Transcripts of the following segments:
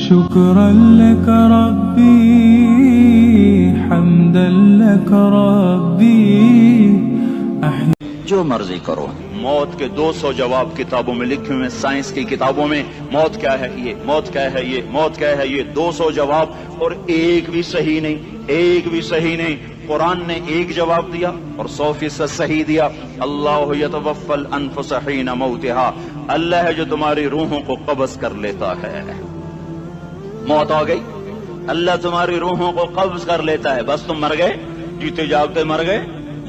شكرا لك ربي حمدا لك ربي جو مرضی کرو. موت کے 200 جواب کتابوں میں لکھے ہوئے، سائنس کی کتابوں میں موت کیا ہے یہ، موت کیا ہے یہ، موت کیا ہے یہ، 200 جواب اور ایک بھی صحیح نہیں، ایک بھی صحیح نہیں. قرآن نے ایک جواب دیا اور 100% صحیح دیا. اللہ یتوفی الانفس حین موتها، اللہ ہے جو تمہاری روحوں کو قبض کر لیتا ہے. موت آ گئی، اللہ تمہاری روحوں کو قبض کر لیتا ہے، بس تم مر گئے، جیتے جاگتے مر گئے،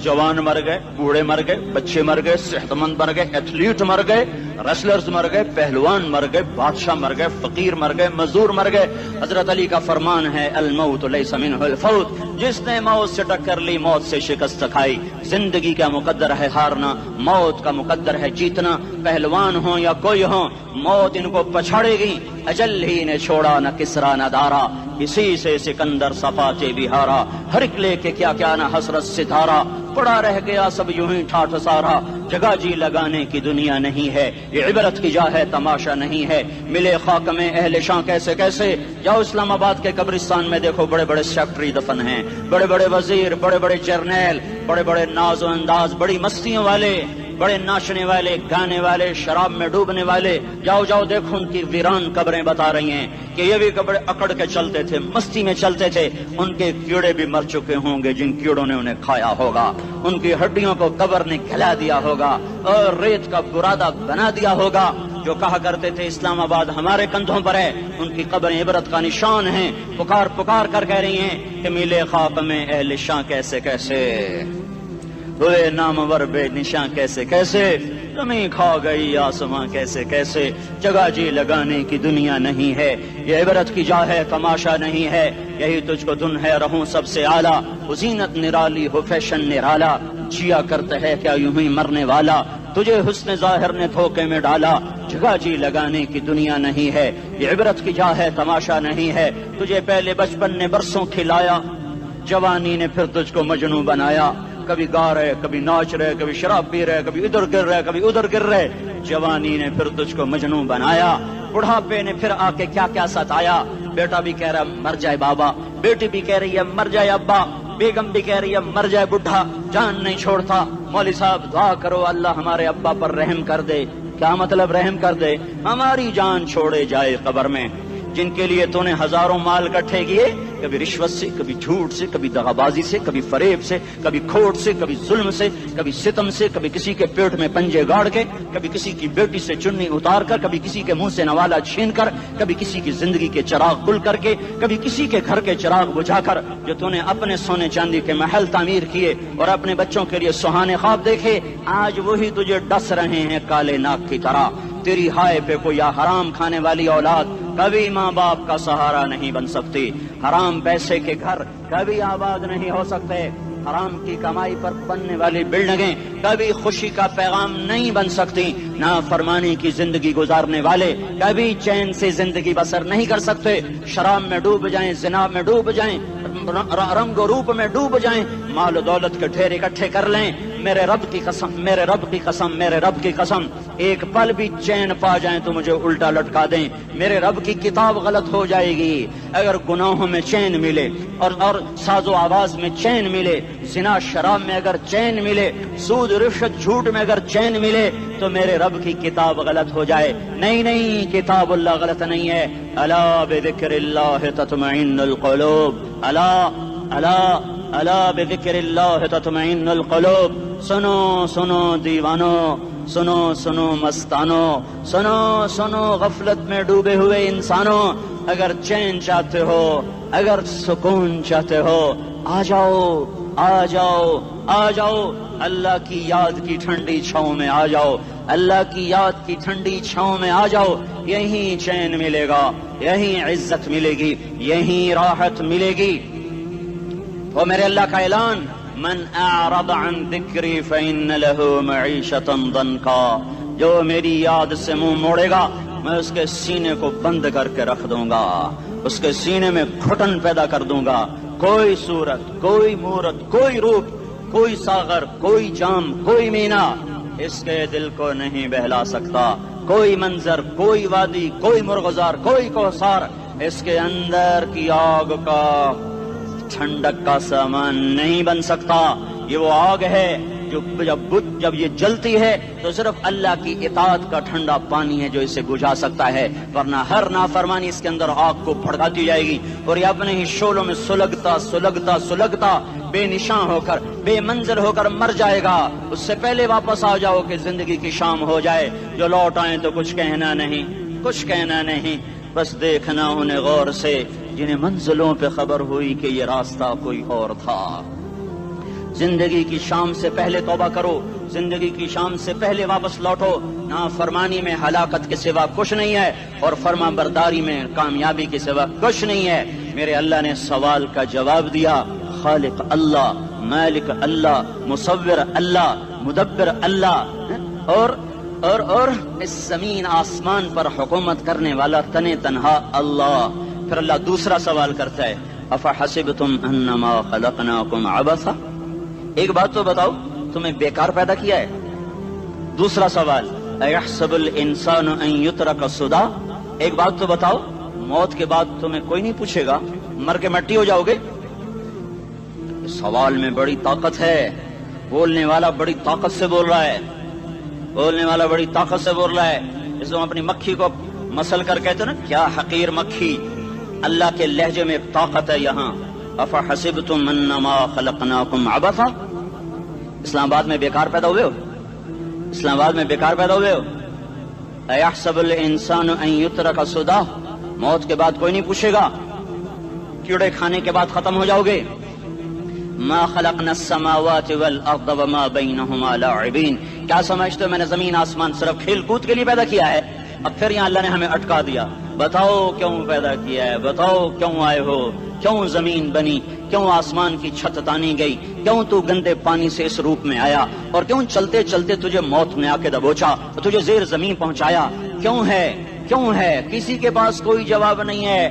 جوان مر گئے، بوڑھے مر گئے، بچے مر گئے، صحت مند مر گئے، ایتھلیٹ مر گئے، ریسلرز مر گئے، پہلوان مر گئے، بادشاہ مر گئے، فقیر مر گئے، مزدور مر گئے. حضرت علی کا فرمان ہے الموت لیس منہ الفوت، جس نے موت سے ٹکر لی موت سے شکست کھائی. زندگی کا مقدر ہے ہارنا، موت کا مقدر ہے جیتنا. پہلوان ہوں یا کوئی ہوں، موت ان کو پچھاڑے گی. اجل ہی نے چھوڑا نہ کسرا نہ دارا، اسی سے سکندر صفاچے بہارا. ہر ایک لے کے کیا کیا نہ حسرت ستارہ، پڑا رہ گیا سب یوں ہی ٹھاٹھ سارا. جگہ جی لگانے کی دنیا نہیں ہے، یہ عبرت کی جا ہے تماشا نہیں ہے. ملے خاک میں اہل شاں کیسے کیسے، جاؤ اسلام آباد کے قبرستان میں دیکھو، بڑے بڑے سیکٹری دفن ہیں، بڑے بڑے وزیر، بڑے بڑے جرنیل، بڑے بڑے ناز و انداز، بڑی مستیوں والے، بڑے ناچنے والے، گانے والے، شراب میں ڈوبنے والے. جاؤ جاؤ دیکھو ان کی ویران قبریں بتا رہی ہیں کہ یہ بھی قبریں اکڑ کے چلتے تھے، مستی میں چلتے تھے. ان کے کیڑے بھی مر چکے ہوں گے جن کیڑوں نے انہیں کھایا ہوگا. ان کی ہڈیوں کو قبر نے کھلا دیا ہوگا اور ریت کا برادہ بنا دیا ہوگا. جو کہا کرتے تھے اسلام آباد ہمارے کندھوں پر ہے، ان کی قبریں عبرت کا نشان ہیں. پکار پکار کر کہہ رہی ہیں کہ ملے خاک میں اہل شاں کیسے کیسے، ہوئے نامور بے نشاں کیسے کیسے، زمین کھا گئی آسماں کیسے کیسے. جگہ جی لگانے کی دنیا نہیں ہے، یہ عبرت کی جا ہے تماشا نہیں ہے. یہی تجھ کو دن ہے رہوں سب سے اعلیٰ، زینت نرالی ہو فیشن نرالا. جیا کرتا ہے کیا یوں ہی مرنے والا، تجھے حسن ظاہر نے دھوکے میں ڈالا. جگہ جی لگانے کی دنیا نہیں ہے، یہ عبرت کی جا ہے تماشا نہیں ہے. تجھے پہلے بچپن نے برسوں کھلایا، جوانی نے پھر تجھ کو مجنوں بنایا. کبھی گا رہے، کبھی ناچ رہے، کبھی شراب پی رہے، کبھی ادھر گر رہے، کبھی ادھر گر رہے. جوانی نے پھر تجھ کو مجنوں بنایا، بڑھاپے نے پھر آ کے کیا کیا ستایا. بیٹا بھی کہہ رہا ہے مر جائے بابا، بیٹی بھی کہہ رہی ہے مر جائے ابا، بیگم بھی کہہ رہی ہے مر جائے بڈھا، جان نہیں چھوڑتا. مولوی صاحب دعا کرو اللہ ہمارے ابا پر رحم کر دے. کیا مطلب رحم کر دے؟ ہماری جان چھوڑے جائے قبر میں. جن کے لیے تو نے ہزاروں مال اکٹھے کیے، کبھی رشوت سے، کبھی جھوٹ سے، کبھی دغابازی سے، کبھی فریب سے، کبھی کھوٹ سے، کبھی ظلم سے، کبھی ستم سے، کبھی کسی کے پیٹ میں پنجے گاڑ کے، کبھی کسی کی بیٹی سے چنی اتار کر، کبھی کسی کے منہ سے نوالا چھین کر، کبھی کسی کی زندگی کے چراغ گل کر کے، کبھی کسی کے گھر کے چراغ بجھا کر. جو تو نے اپنے سونے چاندی کے محل تعمیر کیے اور اپنے بچوں کے لیے سہانے خواب دیکھے، آج وہی تجھے ڈس رہے ہیں کالے ناک کی طرح. تیری ہائے پہ کوئی حرام کھانے والی اولاد کبھی ماں باپ کا سہارا نہیں بن سکتی. حرام پیسے کے گھر کبھی آباد نہیں ہو سکتے. حرام کی کمائی پر بننے والی بلڈنگیں کبھی خوشی کا پیغام نہیں بن سکتی. نافرمانی کی زندگی گزارنے والے کبھی چین سے زندگی بسر نہیں کر سکتے. شراب میں ڈوب جائیں، زنا میں ڈوب جائیں، رنگ و روپ میں ڈوب جائیں، مال و دولت کے ڈھیر اکٹھے کر لیں، میرے رب کی قسم، میرے رب کی قسم، میرے رب کی قسم، ایک پل بھی چین پا جائیں تو مجھے الٹا لٹکا دیں. میرے رب کی کتاب غلط ہو جائے گی. اگر گناہوں میں چین ملے اور ساز و آواز میں چین ملے، زنا شراب میں اگر چین ملے، سود رشوت جھوٹ میں اگر چین ملے، تو میرے رب کی کتاب غلط ہو جائے. نہیں نہیں، کتاب اللہ غلط نہیں ہے. الا بذکر اللہ تطمئن القلوب، الا الا الا بذکر اللہ تطمئن القلوب. سنو سنو دیوانو، سنو سنو مستانو، سنو سنو غفلت میں ڈوبے ہوئے انسانوں. اگر چین چاہتے ہو، اگر سکون چاہتے ہو، آ جاؤ آ جاؤ آ جاؤ، اللہ کی یاد کی ٹھنڈی چھاؤں میں آ جاؤ، اللہ کی یاد کی ٹھنڈی چھاؤں میں آ جاؤ. یہیں چین ملے گا، یہیں عزت ملے گی، یہیں راحت ملے گی. وہ میرے اللہ کا اعلان، من اعرض عن ذکری فإن له معیشۃ ضنکا، جو میری یاد سے منہ موڑے گا میں اس کے سینے کو بند کر کے رکھ دوں گا، اس کے سینے میں گھٹن پیدا کر دوں گا. کوئی صورت، کوئی مورت، کوئی روپ، کوئی ساغر، کوئی جام، کوئی مینا اس کے دل کو نہیں بہلا سکتا. کوئی منظر، کوئی وادی، کوئی مرغزار، کوئی کوثر اس کے اندر کی آگ کا ٹھنڈک کا سامان نہیں بن سکتا. یہ وہ آگ ہے جو جب یہ جلتی ہے تو صرف اللہ کی اطاعت کا ٹھنڈا پانی ہے جو اسے بجھا سکتا ہے، ورنہ ہر نافرمانی اس کے اندر آگ کو بھڑکاتی جائے گی اور یہ اپنے ہی شعلوں میں سلگتا بے نشان ہو کر بے منزل ہو کر مر جائے گا. اس سے پہلے واپس آ جاؤ کہ زندگی کی شام ہو جائے. جو لوٹ آئیں تو کچھ کہنا نہیں، بس دیکھنا انہیں غور سے جنہیں منزلوں پہ خبر ہوئی کہ یہ راستہ کوئی اور تھا. زندگی کی شام سے پہلے توبہ کرو، زندگی کی شام سے پہلے واپس لوٹو. نافرمانی میں ہلاکت کے سوا کچھ نہیں ہے اور فرما برداری میں کامیابی کے سوا کچھ نہیں ہے. میرے اللہ نے سوال کا جواب دیا. خالق اللہ، مالک اللہ، مصور اللہ، مدبر اللہ اور اس زمین آسمان پر حکومت کرنے والا تنے تنہا اللہ. پھر اللہ دوسرا سوال کرتا ہے، افحسبتم انما خلقناکم عبثا. ایک بات تو بتاؤ، تمہیں بیکار پیدا کیا ہے؟ دوسرا سوال، ایحسب الانسان ان یترک سدی. ایک بات تو بتاؤ، موت کے بعد تمہیں کوئی نہیں پوچھے گا، مر کے مٹی ہو جاؤ گے؟ سوال میں بڑی طاقت ہے. بولنے والا بڑی طاقت سے بول رہا ہے، اس کو اپنی مکھی کو مسل کر کہتے نا، کیا حقیر مکھی. اللہ کے لہجے میں ایک طاقت ہے یہاں. افحسبتم انما خلقناکم عبثا. اسلام آباد میں بیکار پیدا ہوئے ہو؟ ایحسب الانسان ان یترک سدی. موت کے بعد کوئی نہیں پوچھے گا، کیڑے کھانے کے بعد ختم ہو جاؤ گے. ما خلقنا السماوات والارض وما بینہما لاعبین. کیا سمجھتے ہو میں نے زمین آسمان صرف کھیل کود کے لیے پیدا کیا ہے؟ اب پھر یہاں اللہ نے ہمیں اٹکا دیا. بتاؤ کیوں پیدا کیا ہے، بتاؤ کیوں آئے ہو، کیوں زمین بنی، کیوں آسمان کی چھت تانی گئی، کیوں تو گندے پانی سے اس روپ میں آیا، اور کیوں چلتے چلتے تجھے موت نے آ کے دبوچا اور تجھے زیر زمین پہنچایا. کیوں ہے؟ کسی کے پاس کوئی جواب نہیں ہے.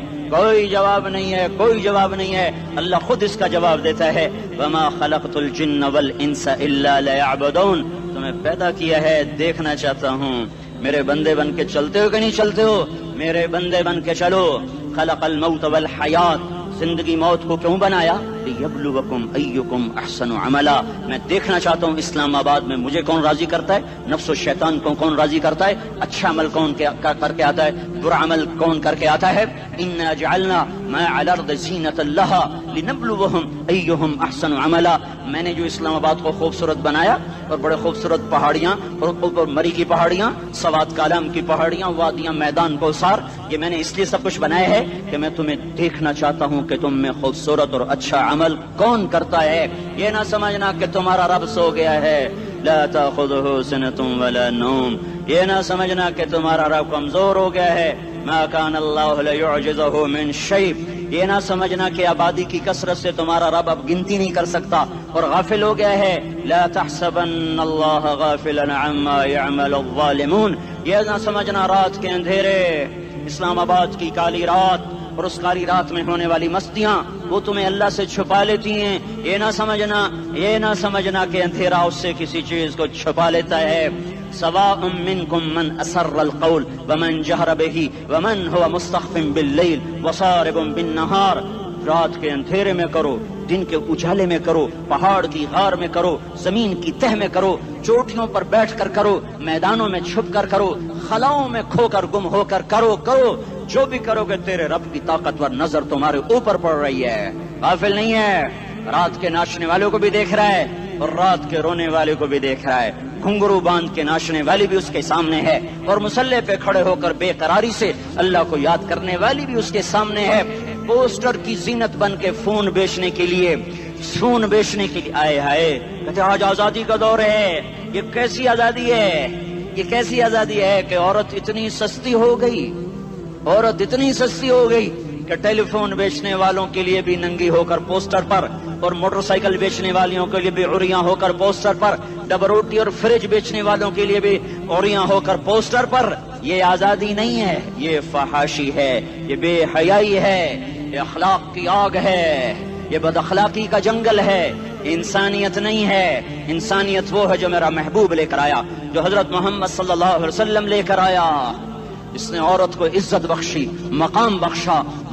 اللہ خود اس کا جواب دیتا ہے، وما خلقت الجن والانس الا لیعبدون. تمہیں پیدا کیا ہے، دیکھنا چاہتا ہوں میرے بندے بن کے چلتے ہو کہ نہیں چلتے ہو. میرے بندے بن کے چلو. خلق الموت والحیات. زندگی موت کو کیوں بنایا؟ لیبلوکم ایکم احسن عملا. میں دیکھنا چاہتا ہوں اسلام آباد میں مجھے کون راضی کرتا ہے، نفس و شیطان کو کون راضی کرتا ہے، اچھا عمل کون کر کے آتا ہے، برا عمل کون کر کے آتا ہے. انا جعلنا ما علی الارض زینۃ لہا لنبلوہم ایہم احسن عملا. میں نے جو اسلام آباد کو خوبصورت بنایا اور بڑے خوبصورت پہاڑیاں اور اوپر مری کی پہاڑیاں، سوات کالام کی پہاڑیاں، وادیاں، میدان کوثر، یہ میں نے اس لیے سب کچھ بنایا ہے کہ میں تمہیں دیکھنا چاہتا ہوں کہ تم میں خوبصورت اور اچھا عمل کون کرتا ہے. یہ نہ سمجھنا کہ تمہارا رب سو گیا ہے، لا تاخذہ سنۃ ولا نوم. یہ نہ سمجھنا کہ تمہارا رب کمزور ہو گیا ہے، ما کان اللہ لیعجزہ من شیء. یہ نہ سمجھنا کہ آبادی کی کثرت سے تمہارا رب اب گنتی نہیں کر سکتا اور غافل ہو گیا ہے. لا تحسبن اللہ غافلا عما يعمل الظالمون. یہ نہ سمجھنا رات کے اندھیرے، اسلام آباد کی کالی رات اور اس کالی رات میں ہونے والی مستیاں وہ تمہیں اللہ سے چھپا لیتی ہیں. یہ نہ سمجھنا کہ اندھیرا اس سے کسی چیز کو چھپا لیتا ہے. سواء منکم من اسر القول ومن جہر به ومن هو مستخف باللیل وصارب بالنہار. رات کے اندھیرے میں کرو، دن کے اجالے میں کرو، پہاڑ کی غار میں کرو، زمین کی تہ میں کرو، چوٹیوں پر بیٹھ کر کرو، میدانوں میں چھپ کر کرو، خلاؤں میں کھو کر گم ہو کر کرو. جو بھی کرو گے تیرے رب کی طاقتور نظر تمہارے اوپر پڑ رہی ہے، غافل نہیں ہے. رات کے ناچنے والوں کو بھی دیکھ رہا ہے اور رات کے رونے والے کو بھی دیکھ رہا ہے. گھنگرو باندھ کے ناچنے والی بھی اس کے سامنے ہے اور مسلح پہ کھڑے ہو کر بے قراری سے اللہ کو یاد کرنے والی بھی اس کے سامنے ہے. پوسٹر کی زینت بن کے فون بیچنے کے لیے آئے ہائے کہتے آج آزادی کا دور ہے. یہ کیسی آزادی ہے کہ عورت اتنی سستی ہو گئی کہ ٹیلی فون بیچنے والوں کے لیے بھی ننگی ہو کر پوسٹر پر اور موٹر سائیکل بیچنے والوں کے لیے بھی عریاں ہو کر پوسٹر پر، ڈبل روٹی اور فریج بیچنے والوں کے لیے بھی عریاں ہو کر پوسٹر پر. یہ آزادی نہیں ہے، یہ فحاشی ہے، یہ بے حیائی ہے، یہ اخلاق کی آگ ہے، یہ بد اخلاقی کا جنگل ہے. انسانیت نہیں ہے. انسانیت وہ ہے جو میرا محبوب لے کر آیا، جو حضرت محمد صلی اللہ علیہ وسلم لے کر آیا. اس نے عورت کو عزت بخشی، مقام بخشا،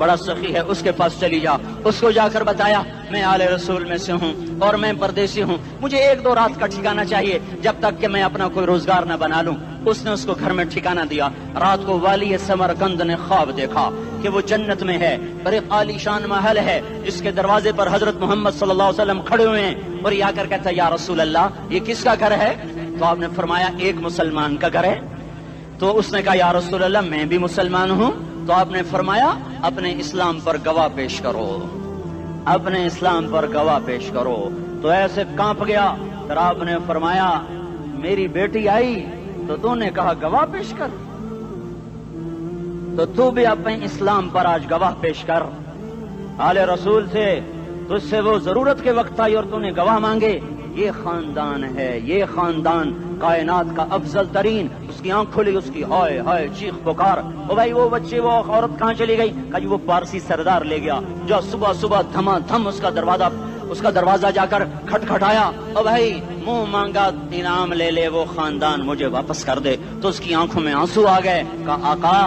بڑا سخی ہے، اس کے پاس چلی جا۔ اس کو جا کر بتایا میں آل رسول میں سے ہوں اور میں پردیسی ہوں، مجھے 1-2 رات کا ٹھکانہ چاہیے جب تک کہ میں اپنا کوئی روزگار نہ بنا لوں۔ اس نے اس کو گھر میں ٹھکانہ دیا۔ رات کو والی سمرقند نے خواب دیکھا کہ وہ جنت میں ہے، بڑے عالی شان محل ہے جس کے دروازے پر حضرت محمد صلی اللہ علیہ وسلم کھڑے ہوئے ہیں، اور یہ آ کر کہتا ہے یا رسول اللہ یہ کس کا گھر ہے؟ تو آپ نے فرمایا ایک مسلمان کا گھر ہے۔ تو اس نے کہا یا رسول اللہ میں بھی مسلمان ہوں۔ تو آپ نے فرمایا اپنے اسلام پر گواہ پیش کرو، اپنے اسلام پر گواہ پیش کرو۔ تو ایسے کانپ گیا۔ پھر آپ نے فرمایا میری بیٹی آئی تو تو نے کہا گواہ پیش کر، تو بھی اپنے اسلام پر آج گواہ پیش کر۔ آل رسول سے تجھ سے وہ ضرورت کے وقت آئی اور تو نے گواہ مانگے۔ یہ خاندان ہے، یہ خاندان کائنات کا افضل ترین۔ اس کی آنکھ کھلی، اس کی ہائے ہائے چیخ پکار، او بھائی وہ بچے وہ عورت کہاں چلی گئی؟ کہا جی وہ پارسی سردار لے گیا، جو صبح صبح دھما دھم اس کا دروازہ جا کر کھٹکھٹایا، او بھائی منہ مانگا انعام لے لے، وہ خاندان مجھے واپس کر دے۔ تو اس کی آنکھوں میں آنسو آ گئے۔ کہا آقا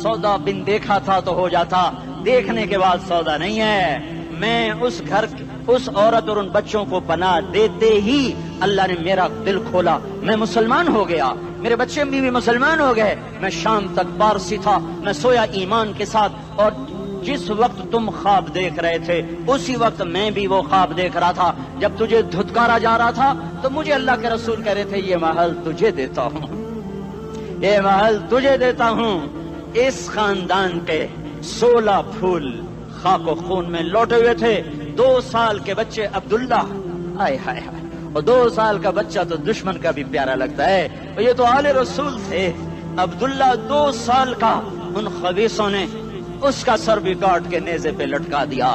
سودا بن دیکھا تھا تو ہو جاتا، دیکھنے کے بعد سودا نہیں ہے۔ میں اس عورت اور ان بچوں کو پناہ دیتے ہی اللہ نے میرا دل کھولا، میں مسلمان ہو گیا، میرے بچے بھی مسلمان ہو گئے۔ میں شام تک پارسی تھا، میں سویا ایمان کے ساتھ، اور جس وقت تم خواب دیکھ رہے تھے اسی وقت میں بھی وہ خواب دیکھ رہا تھا۔ جب تجھے دھتکارا جا رہا تھا تو مجھے اللہ کے رسول کہہ رہے تھے یہ محل تجھے دیتا ہوں، یہ محل تجھے دیتا ہوں۔ اس خاندان کے 16 پھول خاک و خون میں لوٹے ہوئے تھے۔ 2 سال کے بچے عبداللہ، ہائے ہائے ہائے، اور 2 سال کا بچہ تو دشمن کا بھی پیارا لگتا ہے، اور یہ تو آل رسول تھے۔ عبداللہ 2 سال کا، ان خبیثوں نے اس کا سر بھی کاٹ کے نیزے پہ لٹکا دیا۔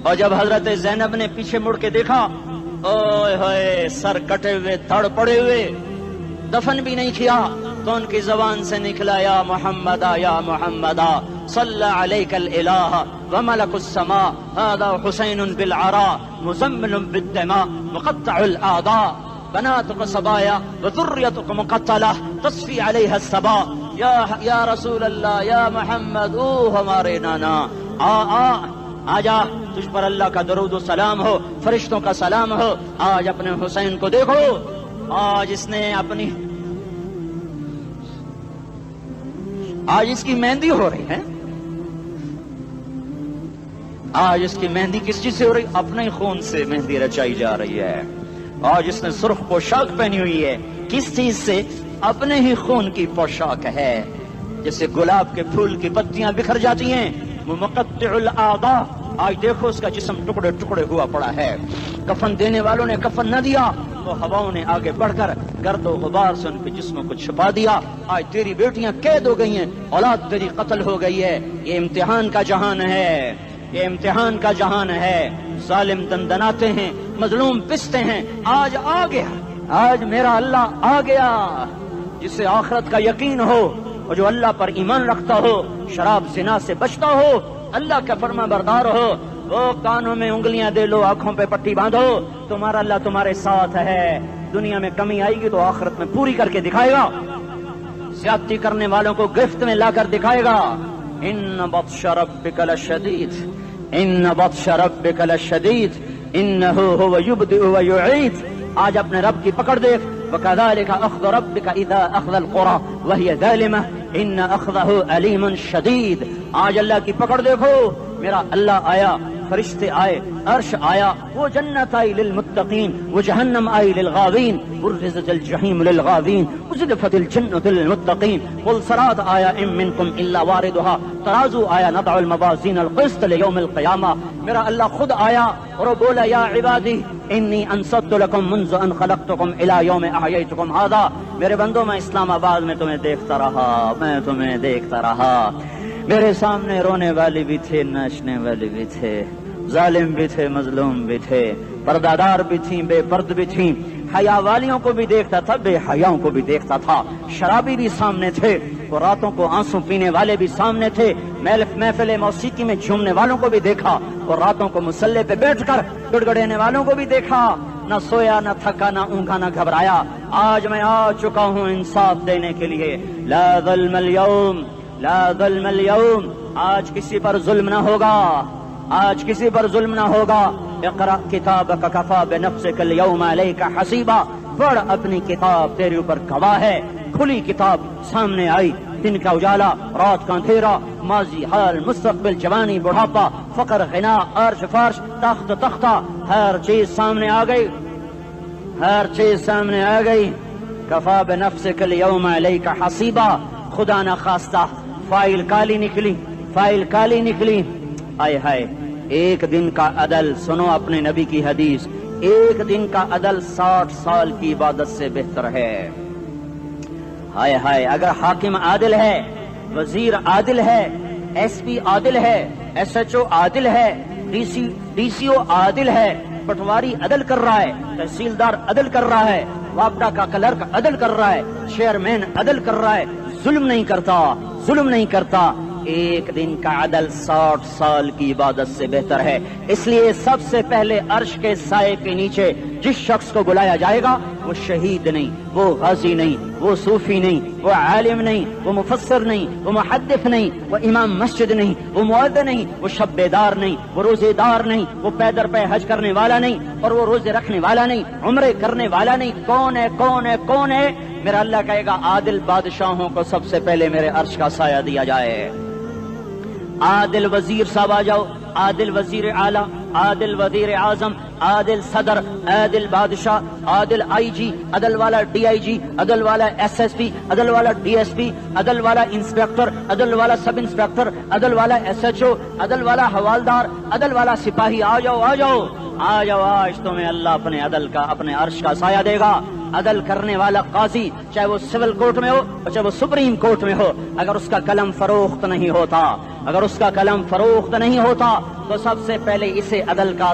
اور جب حضرت زینب نے پیچھے مڑ کے دیکھا، اوئے ہوئے سر کٹے ہوئے دھڑ پڑے ہوئے، دفن بھی نہیں کیا، تو ان کی زبان سے نکلا یا محمدا یا محمدا صلی علیک الالہ وملک السماء هذا حسین بالعراء مزمل بالدماء مقطع الاعداء بناتك صبايا وذريتك مقتلہ تصفی علیہ الصبا۔ یا رسول اللہ یا محمد، او ہمارے نانا، آ جا، تجھ پر اللہ کا درود و سلام ہو، فرشتوں کا سلام ہو۔ آج اپنے حسین کو دیکھو، آج اس نے آج اس کی مہندی ہو رہی ہے۔ آج اس کی مہندی کس چیز سے ہو رہی؟ اپنے خون سے مہندی رچائی جا رہی ہے۔ آج اس نے سرخ پوشاک پہنی ہوئی ہے، کس چیز سے؟ اپنے ہی خون کی پوشاک ہے۔ جیسے گلاب کے پھول کی پتیاں بکھر جاتی ہیں، وہ مقطع الاعضاء، آج دیکھو اس کا جسم ٹکڑے ٹکڑے ہوا پڑا ہے۔ کفن دینے والوں نے کفن نہ دیا تو ہواؤں نے آگے بڑھ کر گرد و غبار سے ان کے جسموں کو چھپا دیا۔ آج تیری بیٹیاں قید ہو گئی ہیں، اولاد تیری قتل ہو گئی ہے۔ یہ امتحان کا جہان ہے، یہ امتحان کا جہان ہے۔ ظالم دندناتے ہیں، مظلوم پستے ہیں۔ آج آ گیا، آج میرا اللہ آ گیا، جسے آخرت کا یقین ہو اور جو اللہ پر ایمان رکھتا ہو، شراب زنا سے بچتا ہو، اللہ کا فرما بردار ہو، وہ کانوں میں انگلیاں دے لو، آنکھوں پہ پٹی باندھو، تمہارا اللہ تمہارے ساتھ ہے۔ دنیا میں کمی آئے گی تو آخرت میں پوری کر کے دکھائے گا۔ زیادتی کرنے والوں کو گرفت میں لا کر دکھائے گا۔ ان بطش ربک لشدید، ان بطش ربک لشدید انہ هو یبدئ ویعید۔ آج اپنے رب کی پکڑ دیکھ، وکذالک اخذ ربک اذا اخذ القری وہی ظالمہ ان اخذہ علیم شدید۔ آج اللہ کی پکڑ دیکھو، میرا اللہ آیا، فرشتے آئے، عرش آیا، وہ جنت آئی للمتقین، وہ جہنم آئی للغاوین، برزت الجحیم للغاوین، وزلفت الجنت للمتقین، والصراط آیا ان منکم الا واردها، ترازو آیا نضع الموازین القسط لیوم القیامہ۔ میرا اللہ خود آیا اور وہ بولا یا عبادی انی انصت لکم منذ ان خلقتکم الی یوم احییتکم ھذا۔ میرے بندوں، میں اسلام آباد میں تمہیں دیکھتا رہا، میں تمہیں دیکھتا رہا۔ میرے سامنے رونے والے بھی تھے، ناچنے والے بھی تھے، ظالم بھی تھے، مظلوم بھی تھے، پردادار بھی تھیں، بے پرد بھی تھیں، حیا والیوں کو بھی دیکھتا تھا، بے حیاؤں کو بھی دیکھتا تھا، شرابی بھی سامنے تھے، اور راتوں کو آنسو پینے والے بھی سامنے تھے، محفل موسیقی میں جھومنے والوں کو بھی دیکھا، اور راتوں کو مسلح پہ بیٹھ کر گڑگڑانے والوں کو بھی دیکھا۔ نہ سویا، نہ تھکا، نہ اونگا، نہ گھبرایا۔ آج میں آ چکا ہوں انصاف دینے کے لیے۔ لا ظلم اليوم، لا ظلم اليوم، آج کسی پر ظلم نہ ہوگا، آج کسی پر ظلم نہ ہوگا۔ اقرأ کتابک کفی بنفسک اليوم علیک حسیبا، پڑھ اپنی کتاب، تیرے اوپر گواہ ہے۔ کھلی کتاب سامنے آئی، دن کا اجالا، رات کا اندھیرا، ماضی، حال، مستقبل، جوانی، بڑھاپا، فقر، غنا، عرش فرش، تخت تختہ، ہر چیز سامنے آ گئی، ہر چیز سامنے آ گئی۔ کفی بنفسک اليوم علیک حسیبا، خدا نہ خواستہ فائل کالی نکلی، فائل کالی نکلی۔ آئے ہائے، ایک دن کا عدل، سنو اپنے نبی کی حدیث، ایک دن کا عدل 60 سال کی عبادت سے بہتر ہے۔ ہائے ہائے، اگر حاکم عادل ہے، وزیر عادل ہے، ایس پی عادل ہے، ایس ایچ او عادل ہے، ڈی سی او عادل ہے، پٹواری عدل کر رہا ہے، تحصیلدار عدل کر رہا ہے، وابڈا کا کلرک عدل کر رہا ہے، چیئرمین عدل کر رہا ہے، ظلم نہیں کرتا، ظلم نہیں کرتا، ایک دن کا عدل 60 سال کی عبادت سے بہتر ہے۔ اس لیے سب سے پہلے عرش کے سائے کے نیچے جس شخص کو بلایا جائے گا وہ شہید نہیں، وہ غازی نہیں، وہ صوفی نہیں، وہ عالم نہیں، وہ مفسر نہیں، وہ محدث نہیں، وہ امام مسجد نہیں، وہ مؤذن نہیں، وہ شب بیدار نہیں، وہ روزے دار نہیں، وہ پیدر پہ حج کرنے والا نہیں، اور وہ روزے رکھنے والا نہیں، عمرے کرنے والا نہیں۔ کون ہے، کون ہے، کون ہے؟ میرا اللہ کہے گا عادل بادشاہوں کو سب سے پہلے میرے عرش کا سایہ دیا جائے۔ عادل وزیر صاحب آ جاؤ، عادل وزیر اعلیٰ، عادل وزیر اعظم، عادل صدر، عادل بادشاہ، عادل آئی جی، عدل والا ڈی آئی جی، عدل والا ایس ایس پی، عدل والا ڈی ایس پی، عدل والا انسپیکٹر، عدل والا سب انسپیکٹر، عدل والا ایس ایچ او، عدل والا حوالدار، عدل والا سپاہی، آ جاؤ آ جاؤ آ جاؤ، آج تمہیں اللہ اپنے عدل کا، اپنے عرش کا سایہ دے گا۔ عدل کرنے والا قاضی، چاہے وہ سول کورٹ میں ہو اور چاہے وہ سپریم کورٹ میں ہو، اگر اس کا قلم فروخت نہیں ہوتا، اگر اس کا قلم فروخت نہیں ہوتا تو سب سے پہلے اسے عدل کا،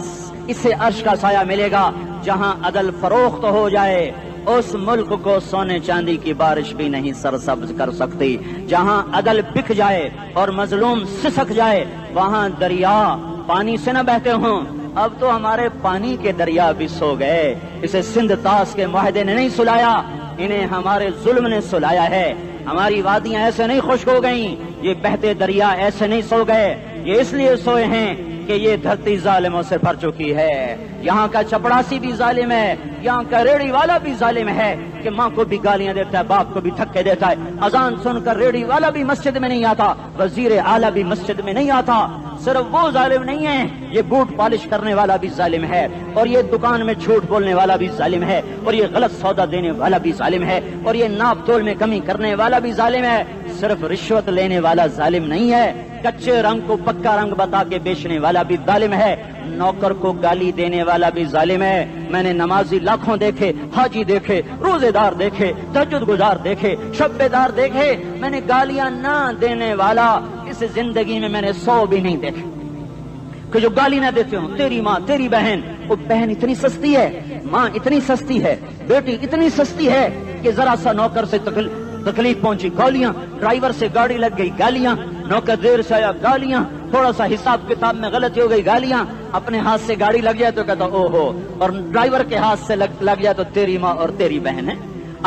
اسے عرش کا سایہ ملے گا۔ جہاں عدل فروخت ہو جائے اس ملک کو سونے چاندی کی بارش بھی نہیں سرسبز کر سکتی۔ جہاں عدل بک جائے اور مظلوم سسک جائے وہاں دریا پانی سے نہ بہتے ہوں۔ اب تو ہمارے پانی کے دریا بھی سو گئے، اسے سندھ طاس کے معاہدے نے نہیں سلایا، انہیں ہمارے ظلم نے سلایا ہے۔ ہماری وادیاں ایسے نہیں خشک ہو گئیں، یہ بہتے دریا ایسے نہیں سو گئے، یہ اس لیے سوئے ہیں کہ یہ دھرتی ظالموں سے بھر چکی ہے۔ یہاں کا چپڑاسی بھی ظالم ہے، یہاں کا ریڑھی والا بھی ظالم ہے کہ ماں کو بھی گالیاں دیتا ہے، باپ کو بھی دھکے دیتا ہے۔ اذان سن کر ریڑھی والا بھی مسجد میں نہیں آتا، وزیر اعلیٰ بھی مسجد میں نہیں آتا۔ صرف وہ ظالم نہیں ہے، یہ بوٹ پالش کرنے والا بھی ظالم ہے، اور یہ دکان میں جھوٹ بولنے والا بھی ظالم ہے، اور یہ غلط سودا دینے والا بھی ظالم ہے، اور یہ ناپ تول میں کمی کرنے والا بھی ظالم ہے۔ صرف رشوت لینے والا ظالم نہیں ہے، کچے رنگ کو پکا رنگ بتا کے بیچنے والا بھی ظالم ہے، نوکر کو گالی دینے والا بھی ظالم ہے۔ میں نے نمازی لاکھوں دیکھے، حاجی دیکھے، روزے دار دیکھے، تہجد گزار دیکھے، شب بیدار دیکھے، میں نے گالیاں نہ دینے والا اس زندگی میں میں نے 100 بھی نہیں دیکھے کہ جو گالی نہ دیتے ہوں۔ تیری ماں، تیری بہن، وہ بہن اتنی سستی ہے، ماں اتنی سستی ہے، بیٹی اتنی سستی ہے کہ ذرا سا نوکر سے تکلیف پہنچی گالیاں، ڈرائیور سے گاڑی لگ گئی گالیاں، نوکر دیر سے آیا گالیاں، تھوڑا سا حساب کتاب میں غلطی ہو گئی گالیاں، اپنے ہاتھ سے گاڑی لگ جائے تو کہتا او ہو، اور ڈرائیور کے ہاتھ سے لگ جائے تو تیری ماں اور تیری بہن ہے،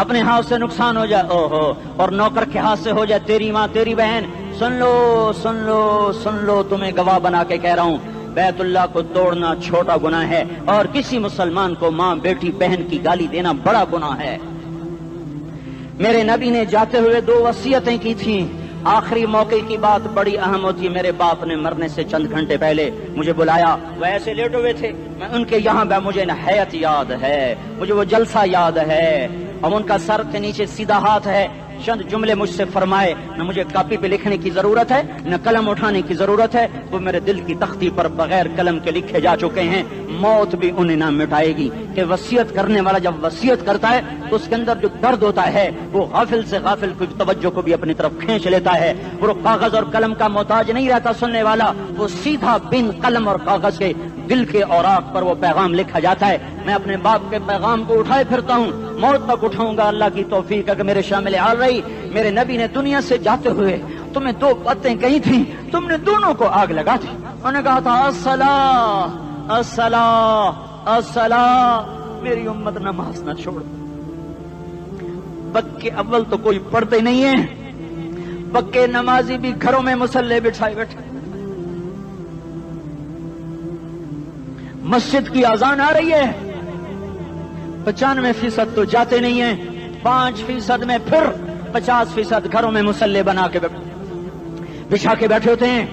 اپنے ہاتھ سے نقصان ہو جائے او ہو، اور نوکر کے ہاتھ سے ہو جائے تیری ماں تیری بہن۔ سن لو سن لو سن لو، تمہیں گواہ بنا کے کہہ رہا ہوں، بیت اللہ کو توڑنا چھوٹا گناہ ہے اور کسی مسلمان کو ماں بیٹی بہن کی گالی دینا بڑا گناہ ہے۔ میرے نبی نے جاتے ہوئے 2 وصیتیں کی تھیں، آخری موقع کی بات بڑی اہم ہوتی ہے۔ میرے باپ نے مرنے سے چند گھنٹے پہلے مجھے بلایا، وہ ایسے لیٹے ہوئے تھے، میں ان کے یہاں مجھے نہایت یاد ہے، مجھے وہ جلسہ یاد ہے، اور ان کا سر کے نیچے سیدھا ہاتھ ہے۔ چند جملے مجھ سے فرمائے، نہ مجھے کاپی پہ لکھنے کی ضرورت ہے نہ قلم اٹھانے کی ضرورت ہے، وہ میرے دل کی تختی پر بغیر قلم کے لکھے جا چکے ہیں، موت بھی انہیں نہ مٹائے گی۔ کہ وصیت کرنے والا جب وصیت کرتا ہے تو اس کے اندر جو درد ہوتا ہے وہ غافل سے غافل کی توجہ کو بھی اپنی طرف کھینچ لیتا ہے، وہ کاغذ اور قلم کا محتاج نہیں رہتا سننے والا، وہ سیدھا بن قلم اور کاغذ کے دل کے اوراق پر وہ پیغام لکھا جاتا ہے۔ میں اپنے باپ کے پیغام کو اٹھائے پھرتا ہوں، موت تک اٹھاؤں گا، اللہ کی توفیق ہے کہ میرے شامل حال رہی۔ میرے نبی نے دنیا سے جاتے ہوئے تمہیں 2 باتیں کہی تھیں، تم نے دونوں کو آگ لگا دی۔ انہوں نے کہا تھا الصلاۃ الصلاۃ الصلاۃ، میری امت نماز نہ چھوڑ۔ بد کے اول تو کوئی پڑھتے نہیں ہے، پکے نمازی بھی گھروں میں مصلے بٹھائے بیٹھے. مسجد کی اذان آ رہی ہے, 95% تو جاتے نہیں ہیں, 5% میں پھر 50% گھروں میں مصلے بنا کے بچھا کے بیٹھے ہوتے ہیں.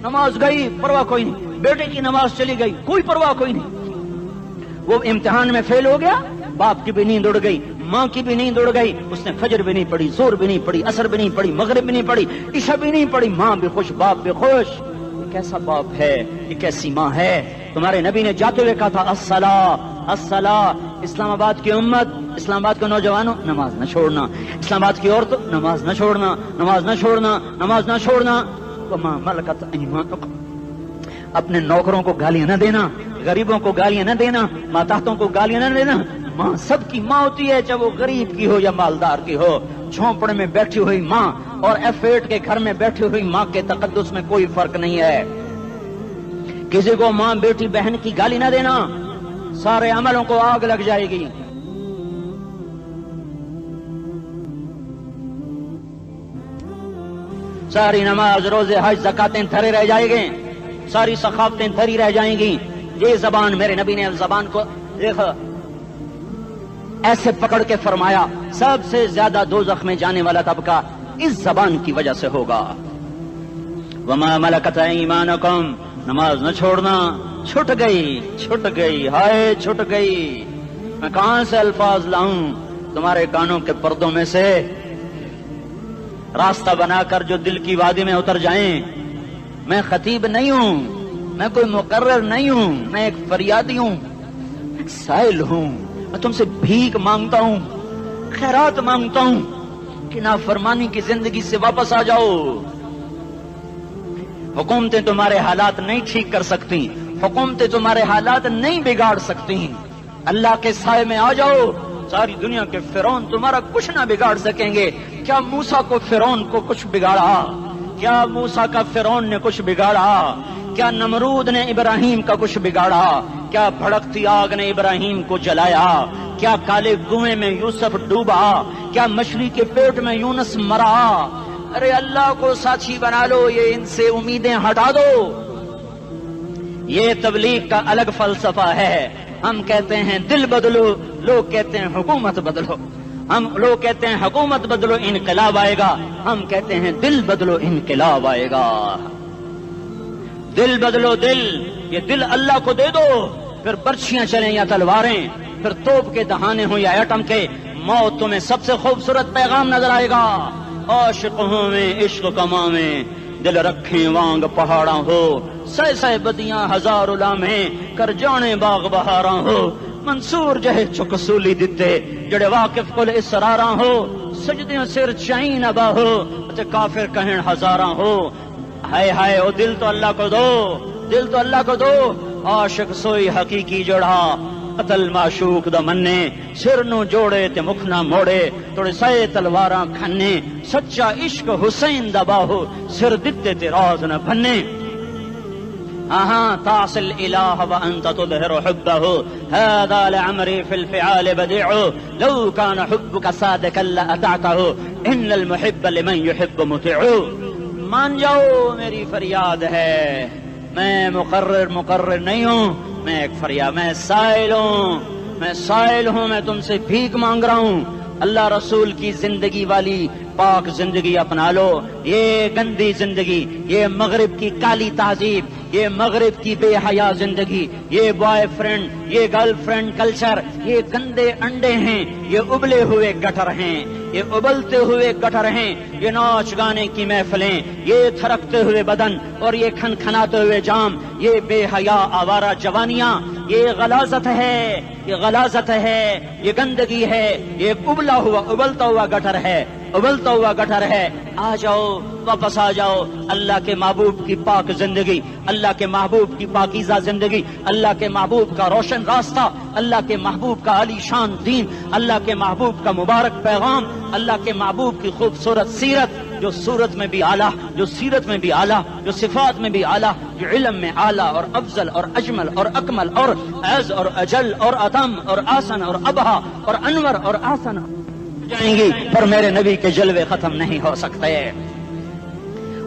نماز گئی پرواہ کوئی نہیں, بیٹے کی نماز چلی گئی کوئی پرواہ کوئی نہیں. وہ امتحان میں فیل ہو گیا, باپ کی بھی نیند اڑ گئی, ماں کی بھی نیند اڑ گئی, اس نے فجر بھی نہیں پڑھی, زور بھی نہیں پڑھی, عصر بھی نہیں پڑھی, مغرب بھی نہیں پڑھی, عشاء بھی نہیں پڑھی. ماں بھی خوش, باپ بھی خوش. یہ کیسا باپ ہے, یہ کیسی ماں ہے. تمہارے نبی نے جاتے ہوئے کہا تھا الصلاۃ الصلاۃ. اسلام آباد کی امت, اسلام آباد کے نوجوانوں, نماز نہ چھوڑنا. اسلام آباد کی عورتوں, نماز نہ چھوڑنا, نماز نہ چھوڑنا, نماز نہ چھوڑنا. وما ملکت ایمانکم, اپنے نوکروں کو گالیاں نہ دینا, غریبوں کو گالیاں نہ دینا, ماتحتوں کو گالیاں نہ دینا. ماں سب کی ماں ہوتی ہے, چاہے وہ غریب کی ہو یا مالدار کی ہو. جھونپڑے میں بیٹھی ہوئی ماں اور F8 کے گھر میں بیٹھی ہوئی ماں کے تقدس میں کوئی فرق نہیں ہے. کسی کو ماں بیٹی بہن کی گالی نہ دینا, سارے عملوں کو آگ لگ جائے گی. ساری نماز, روزے, حج, زکاتیں دھرے رہ جائیں گے, ساری ثقافتیں دھری رہ جائیں گی. یہ زبان, میرے نبی نے زبان کو دیکھا ایسے پکڑ کے فرمایا سب سے زیادہ دوزخ میں جانے والا طبقہ اس زبان کی وجہ سے ہوگا. وما ملکت ایمانکم, نماز نہ چھوڑنا. چھٹ گئی, ہائے چھٹ گئی. میں کہاں سے الفاظ لاؤں تمہارے کانوں کے پردوں میں سے, راستہ بنا کر جو دل کی وادی میں اتر جائیں. میں خطیب نہیں ہوں, میں کوئی مقرر نہیں ہوں, میں ایک فریادی ہوں, ایک سائل ہوں. میں تم سے بھیک مانگتا ہوں, خیرات مانگتا ہوں کہ نافرمانی کی زندگی سے واپس آ جاؤ. حکومتیں تمہارے حالات نہیں ٹھیک کر سکتی, حکومتیں تمہارے حالات نہیں بگاڑ سکتی. اللہ کے سائے میں آ جاؤ, ساری دنیا کے فرعون تمہارا کچھ نہ بگاڑ سکیں گے. کیا موسیٰ کو فرعون کو کچھ بگاڑا؟ کیا موسیٰ کا فرعون نے کچھ بگاڑا؟ کیا نمرود نے ابراہیم کا کچھ بگاڑا؟ کیا بھڑکتی آگ نے ابراہیم کو جلایا؟ کیا کالے کنویں میں یوسف ڈوبا؟ کیا مچھلی کے پیٹ میں یونس مرا؟ ارے اللہ کو ساتھی بنا لو, یہ ان سے امیدیں ہٹا دو. یہ تبلیغ کا الگ فلسفہ ہے. ہم کہتے ہیں دل بدلو, لوگ کہتے ہیں حکومت بدلو. لوگ کہتے ہیں حکومت بدلو انقلاب آئے گا, ہم کہتے ہیں دل بدلو انقلاب آئے گا. دل بدلو, دل, یہ دل اللہ کو دے دو. پھر برچیاں چلیں یا تلواریں, پھر توپ کے دہانے ہوں یا ایٹم کے, موت تمہیں سب سے خوبصورت پیغام نظر آئے گا. عاشق ہوں میں عشق کما میں, دل رکھیں وانگ پہاڑاں ہو, سہ بدیاں ہزار لامیں, کر جانے باغ بہاراں ہو. منصور جہے چک سولی دتے, جڑے واقف کل اسراراں ہو. سجدیاں سر چائن ابا ہو, کافر کہیں ہزاراں ہو. ہائے ہائے او دل تو اللہ کو دو, دل تو اللہ کو دو. عاشق سوئی حقیقی جڑا, قتل معشوق دا مننے, سر نو جوڑے تے مکھ نہ موڑے, توڑے سائے تلواراں کھنے. سچا عشق حسین دا باہو, سر دتے تے راز نہ بھنے. تعصي الإله وأنت تظهر حبه, هذا لعمري في الفعال بديع, لو كان حبك صادقا لأطعته, إن المحب لمن يحب مطيع. مان جاؤ میری فریاد ہے, میں مقرر نہیں ہوں, میں ایک فریاد, میں سائل ہوں, میں تم سے بھیک مانگ رہا ہوں. اللہ رسول کی زندگی والی پاک زندگی اپنا لو. یہ گندی زندگی, یہ مغرب کی کالی تہذیب, یہ مغرب کی بے حیا زندگی, یہ بوائے فرینڈ, یہ گرل فرینڈ کلچر, یہ گندے انڈے ہیں, یہ ابلے ہوئے گٹر ہیں, یہ ابلتے ہوئے گٹر ہیں. یہ ناچ گانے کی محفلیں, یہ تھرکتے ہوئے بدن اور یہ کھنکھناتے ہوئے جام, یہ بے حیا آوارہ جوانیاں, یہ غلاظت ہے, یہ غلاظت ہے, یہ گندگی ہے, یہ ابلتا ہوا گٹر ہے, ابلتا ہوا گٹر ہے. آ جاؤ, واپس آ جاؤ. اللہ کے محبوب کی پاک زندگی, اللہ کے محبوب کی پاکیزہ زندگی, اللہ کے محبوب کا روشن راستہ, اللہ کے محبوب کا علی شان دین, اللہ کے محبوب کا مبارک پیغام, اللہ کے محبوب کی خوبصورت سیرت, جو صورت میں بھی اعلیٰ, جو سیرت میں بھی اعلیٰ, جو صفات میں بھی اعلیٰ, جو علم میں اعلیٰ اور افضل اور اجمل اور اکمل اور اعز اور اجل اور اتم اور آسن اور ابہا اور انور اور آسن جائیں گی, پر میرے نبی کے جلوے ختم نہیں ہو سکتے.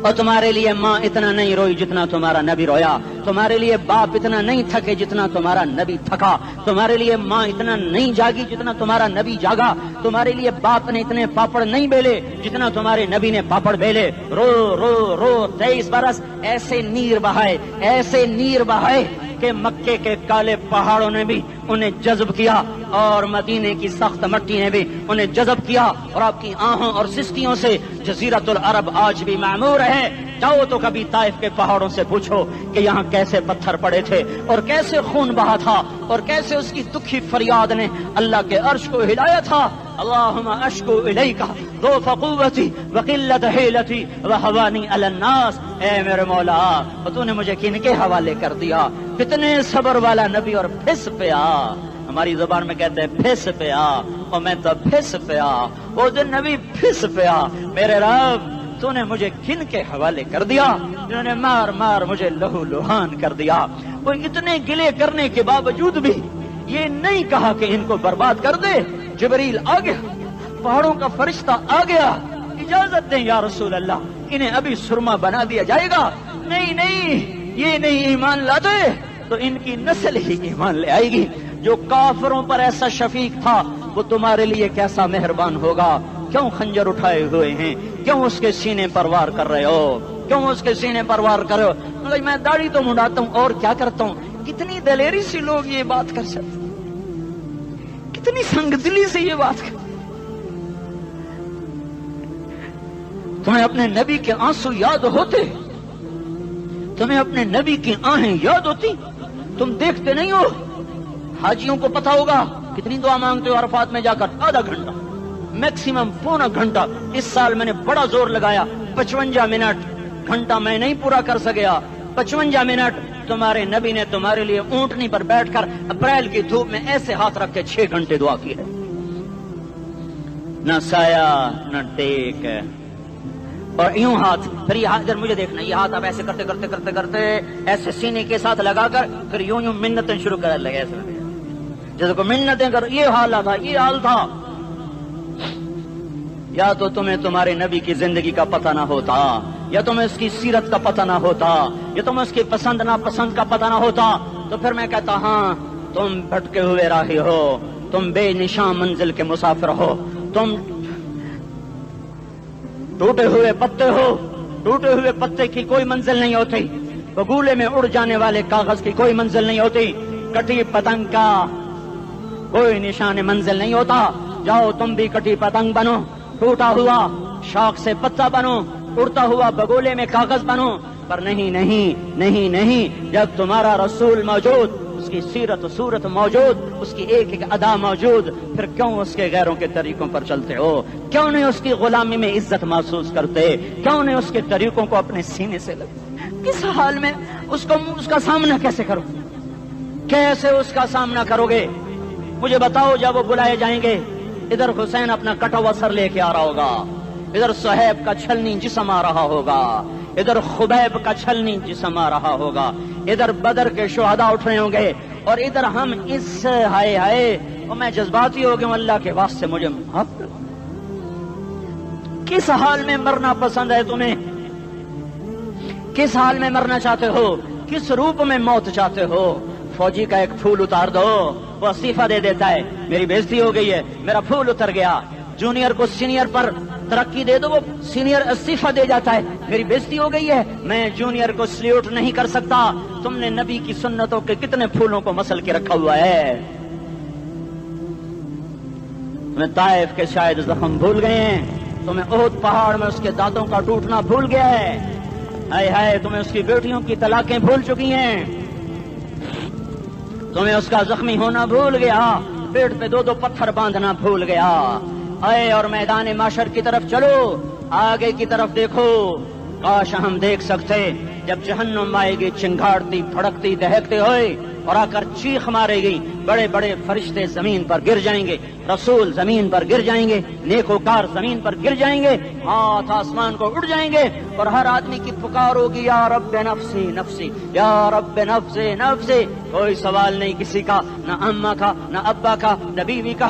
اور تمہارے لیے ماں اتنا نہیں روئی جتنا تمہارا نبی رویا، تمہارے لیے باپ اتنا نہیں تھکے جتنا تمہارا نبی تھکا، تمہارے لیے ماں اتنا نہیں جاگی جتنا تمہارا نبی جاگا، تمہارے لیے باپ نے اتنے پاپڑ نہیں بیلے جتنا تمہارے نبی نے پاپڑ بیلے۔ رو رو رو 23 برس ایسے نیر بہائے، ایسے نیر بہائے کہ مکے کے کالے پہاڑوں نے بھی انہیں جذب کیا اور مدینے کی سخت مٹی نے بھی انہیں جذب کیا، اور آپ کی آہوں اور سستیوں سے جزیرۃ العرب آج بھی معمور ہے۔ جاؤ تو کبھی طائف کے پہاڑوں سے پوچھو کہ یہاں کیسے پتھر پڑے تھے اور کیسے خون بہا تھا اور کیسے اس کی دکھی فریاد نے اللہ کے عرش کو ہلایا تھا۔ اللہم اشکو الیک ضعف قوتی وقلت حیلتی وہوانی علی الناس، اے میرے مولا تو نے مجھے کن کے حوالے کر دیا؟ کتنے صبر والا نبی اور پھس پیا، ہماری زبان میں کہتے ہیں پھس پیا، اور میں تو پھس پیا، وہ دن نبی پھس پیا۔ میرے رب تو نے مجھے کن کے حوالے کر دیا جنہوں نے مار مار مجھے لہو لہان کر دیا؟ وہ اتنے گلے کرنے کے باوجود بھی یہ نہیں کہا کہ ان کو برباد کر دے۔ جبریل آ گیا، پہاڑوں کا فرشتہ آ گیا، اجازت دیں یا رسول اللہ، انہیں ابھی سرما بنا دیا جائے گا۔ نہیں نہیں، یہ نہیں ایمان لاتے تو ان کی نسل ہی ایمان لے آئے گی۔ جو کافروں پر ایسا شفیق تھا وہ تمہارے لیے کیسا مہربان ہوگا۔ کیوں خنجر اٹھائے ہوئے ہیں؟ کیوں اس کے سینے پر وار کر رہے ہو؟ کیوں اس کے سینے پر وار کر رہے ہو؟ میں داڑھی تو منڈاتا ہوں اور کیا کرتا ہوں۔ کتنی دلیری سے لوگ یہ بات کر سکتے، کتنی سنگ دلی سے یہ بات کر۔ تمہیں اپنے نبی کے آنسو یاد ہوتے؟ تمہیں اپنے نبی کی آہیں یاد ہوتی؟ تم دیکھتے نہیں ہو؟ حاجیوں کو پتا ہوگا کتنی دعا مانگتے ہو عرفات میں جا کر؟ آدھا گھنٹہ، میکسیمم پونا گھنٹہ۔ اس سال میں نے بڑا زور لگایا، 55 منٹ، گھنٹہ میں نہیں پورا کر سکیا، 55 منٹ تمہارے نبی نے تمہارے لیے اونٹنی پر بیٹھ کر اپریل کی دھوپ میں ایسے ہاتھ رکھ کے 6 گھنٹے دعا کی ہے۔ نہ سایہ نہ ٹیک، اور یوں ہاتھ، پھر یہ ہاتھ ادھر مجھے دیکھنا، یہ ہاتھ آپ ایسے کرتے کرتے کرتے کرتے ایسے سینے کے ساتھ لگا کر پھر یوں یوں منتیں شروع کر لگے، ایسے جیسے کو منتیں کر۔ یہ حال تھا، یہ حال تھا۔ یا تو تمہیں تمہارے نبی کی زندگی کا پتہ نہ ہوتا، یا تمہیں اس کی سیرت کا پتہ نہ ہوتا، یا تمہیں اس کی پسند ناپسند کا پتہ نہ ہوتا، تو پھر میں کہتا ہاں تم بھٹکے ہوئے راہی ہو، تم بے نشان منزل کے مسافر ہو، تم ٹوٹے ہوئے پتے ہو۔ ٹوٹے ہوئے پتے کی کوئی منزل نہیں ہوتی، بگولے میں اڑ جانے والے کاغذ کی کوئی منزل نہیں ہوتی، کٹی پتنگ کا کوئی نشان منزل نہیں ہوتا۔ جاؤ تم بھی کٹی پتنگ بنو، ٹوٹا ہوا شاخ سے پتا بنو، اڑتا ہوا بگولے میں کاغذ بنو، پر نہیں نہیں نہیں نہیں، جب تمہارا رسول موجود، اس کی سیرت و صورت موجود، اس کی ایک ایک ادا موجود، پھر کیوں اس کے غیروں کے طریقوں پر چلتے ہو؟ کیوں نہیں اس کی غلامی میں عزت محسوس کرتے؟ کیوں نہیں اس کے طریقوں کو اپنے سینے سے لگتے؟ کس حال میں اس کا سامنا کیسے کرو؟ کیسے اس کا سامنا کرو گے؟ مجھے بتاؤ، جب وہ بلائے جائیں گے، ادھر حسین اپنا کٹا ہوا سر لے کے آ رہا ہوگا، ادھر صہیب کا چھلنی جسم آ رہا ہوگا، ادھر خبیب کا چھلنی جسم آ رہا ہوگا، ادھر بدر کے شہداء اٹھ رہے ہوں گے، اور ادھر ہم اس ہائے ہائے، اور میں جذباتی ہو گیا ہوں، اللہ کے واسطے مجھے معاف کر۔ کس حال میں مرنا پسند ہے تمہیں؟ کس حال میں مرنا چاہتے ہو؟ کس روپ میں موت چاہتے ہو؟ فوجی کا ایک پھول اتار دو، وہ استعفیٰ دے دیتا ہے، میری بےزتی ہو گئی ہے، میرا پھول اتر گیا۔ جونیئر کو سینئر پر ترقی دے دو، وہ سینئر استعفیٰ دے جاتا ہے، میری بےزتی ہو گئی ہے، میں جونیئر کو سلیوٹ نہیں کر سکتا۔ تم نے نبی کی سنتوں کے کتنے پھولوں کو مسل کے رکھا ہوا ہے؟ تمہیں طائف کے شاید زخم بھول گئے ہیں، تمہیں احد پہاڑ میں اس کے دانتوں کا ٹوٹنا بھول گیا ہے، ہائے ہائے تمہیں اس کی بیٹیوں کی طلاقیں بھول چکی ہیں، تمہیں اس کا زخمی ہونا بھول گیا، پیٹ پہ 2 پتھر باندھنا بھول گیا۔ آئے اور میدان معاشر کی طرف چلو، آگے کی طرف دیکھو۔ کاش ہم دیکھ سکتے جب جہنم آئے گی چنگھاڑتی پھڑکتی دہکتے ہوئے اور آ کر چیخ مارے گی، بڑے بڑے فرشتے زمین پر گر جائیں گے، رسول زمین پر گر جائیں گے، نیکوکار زمین پر گر جائیں گے، ہاتھ آسمان کو اڑ جائیں گے، اور ہر آدمی کی پکار ہوگی، یا رب نفسی نفسی، یا رب نفسی نفسی۔ کوئی سوال نہیں کسی کا، نہ اماں کا، نہ ابا کا، نہ بیوی کا،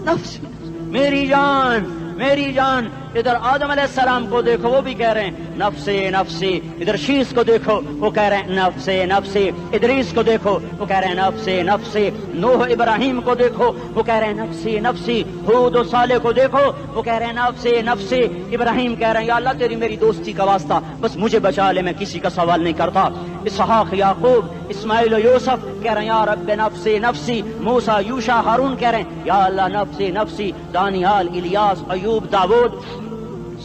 نفسی میری جان میری جان۔ ادھر آدم علیہ السلام کو دیکھو وہ بھی کہہ رہے ہیں نفسی نفسی، ادھر شیس کو دیکھو وہ کہہ رہے ہیں نفسی نفسی، ادریس کو دیکھو وہ کہہ رہے ہیں نفسی نفسی، نوح ابراہیم کو دیکھو وہ کہہ رہے ہیں نفسی نفسی، ہود و صالح کو دیکھو وہ کہہ رہے ہیں نفسی نفسی، ابراہیم کہہ رہے ہیں یا اللہ تیری میری دوستی کا واسطہ بس مجھے بچا لے، میں کسی کا سوال نہیں کرتا، اسحاق یعقوب اسماعیل و یوسف کہہ رہے ہیں یا رب نفسی نفسی، موسیٰ یوشع ہارون کہہ رہے ہیں یا اللہ نفسی نفسی، دانیال الیاس ایوب داود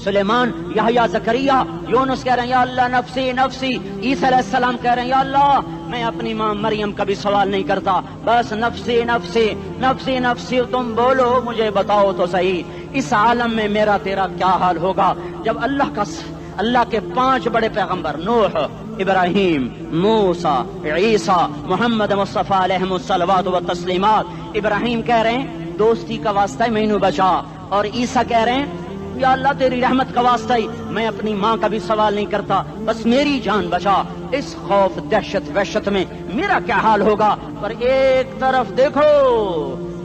سلیمان یحییٰ زکریا یونس کہہ رہے ہیں یا اللہ نفسی نفسی، عیسیٰ علیہ السلام کہہ رہے ہیں یا اللہ میں اپنی ماں مریم کا بھی سوال نہیں کرتا بس نفسی نفسی نفسی نفسی، تم بولو مجھے بتاؤ تو صحیح اس عالم میں میرا تیرا کیا حال ہوگا جب اللہ کے 5 بڑے پیغمبر نوح ابراہیم موسیٰ عیسیٰ محمد مصطفیٰ علیہ الصلوات و تسلیمات، ابراہیم کہہ رہے ہیں دوستی کا واسطہ مینو بچا، اور عیسیٰ کہہ رہے ہیں یا اللہ تیری رحمت کا واسطہ ہی میں اپنی ماں کا بھی سوال نہیں کرتا بس میری جان بچا، اس خوف دہشت وحشت میں میرا کیا حال ہوگا۔ پر ایک طرف دیکھو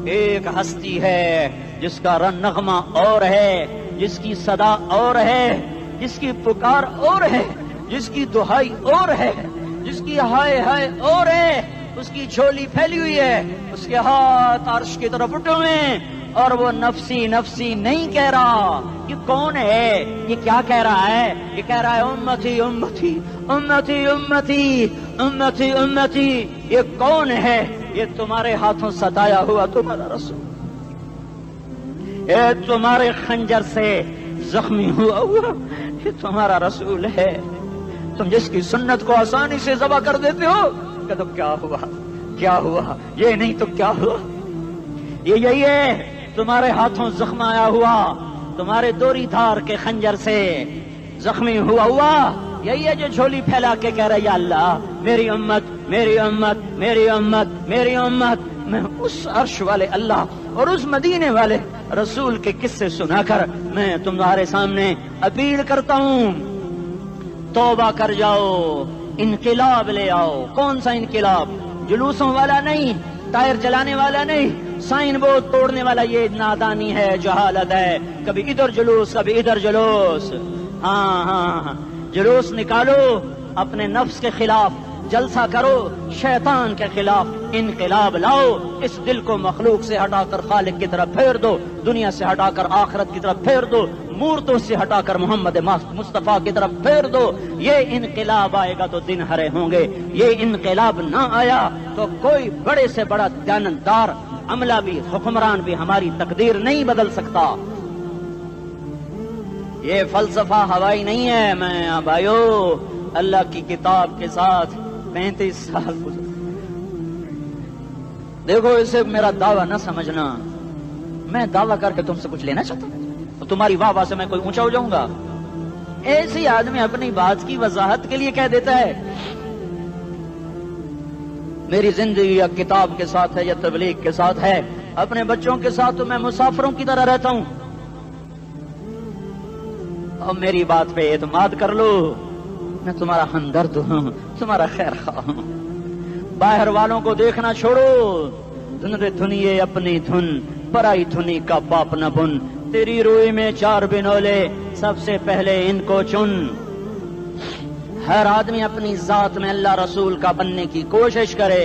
ایک ہستی ہے جس کا نغمہ اور ہے، جس کی صدا اور ہے، جس کی پکار اور ہے، جس کی دہائی اور ہے، جس کی ہائے ہائے اور ہے، اس کی جھولی پھیلی ہوئی ہے، اس کے ہاتھ عرش کی طرف اٹھے ہوئے ہیں اور وہ نفسی نفسی نہیں کہہ رہا۔ یہ کون ہے؟ یہ کیا کہہ رہا ہے؟ یہ کہہ رہا ہے امتی امتی امتی امتی امتی امتی۔ یہ کون ہے؟ یہ تمہارے ہاتھوں ستایا ہوا تمہارا رسول، یہ تمہارے خنجر سے زخمی ہوا یہ تمہارا رسول ہے۔ تم جس کی سنت کو آسانی سے ذبح کر دیتے ہو کہ تو کیا ہوا کیا ہوا، یہ نہیں تو کیا ہوا، یہ یہی ہے تمہارے ہاتھوں زخم آیا ہوا، تمہارے دوری دھار کے خنجر سے زخمی ہوا یہی ہے جو جھولی پھیلا کے کہہ رہا یا اللہ میری امت میری امت میری امت میری امت۔ میں اس عرش والے اللہ اور اس مدینے والے رسول کے قصے سنا کر میں تمہارے سامنے اپیل کرتا ہوں توبہ کر جاؤ، انقلاب لے آؤ۔ کون سا انقلاب؟ جلوسوں والا نہیں، ٹائر چلانے والا نہیں، سائن بورڈ توڑنے والا، یہ نادانی ہے جہالت ہے، کبھی ادھر جلوس کبھی ادھر جلوس۔ ہاں جلوس نکالو اپنے نفس کے خلاف، جلسہ کرو شیطان کے خلاف، انقلاب لاؤ، اس دل کو مخلوق سے ہٹا کر خالق کی طرف پھیر دو، دنیا سے ہٹا کر آخرت کی طرف پھیر دو، مورتوں سے ہٹا کر محمد مصطفیٰ کی طرف پھیر دو۔ یہ انقلاب آئے گا تو دن ہرے ہوں گے، یہ انقلاب نہ آیا تو کوئی بڑے سے بڑا دیانتدار عملہ بھی حکمران بھی ہماری تقدیر نہیں بدل سکتا۔ یہ فلسفہ ہوائی نہیں ہے۔ میں بھائیو اللہ کی کتاب کے ساتھ 35 سال گزر، دیکھو اسے میرا دعویٰ نہ سمجھنا، میں دعویٰ کر کے تم سے کچھ لینا چاہتا ہوں تو تمہاری واہ سے میں کوئی اونچا ہو جاؤں گا؟ ایسی آدمی اپنی بات کی وضاحت کے لیے کہہ دیتا ہے میری زندگی یا کتاب کے ساتھ ہے یا تبلیغ کے ساتھ ہے، اپنے بچوں کے ساتھ تو میں مسافروں کی طرح رہتا ہوں، اور میری بات پہ اعتماد کر لو، میں تمہارا ہمدرد ہوں، تمہارا خیر خواہ ہوں۔ باہر والوں کو دیکھنا چھوڑو، دھنیے اپنی دھن، پرائی دھنی کا باپ نہ بن، تیری روئی میں 4 بنولے، سب سے پہلے ان کو چن۔ ہر آدمی اپنی ذات میں اللہ رسول کا بننے کی کوشش کرے،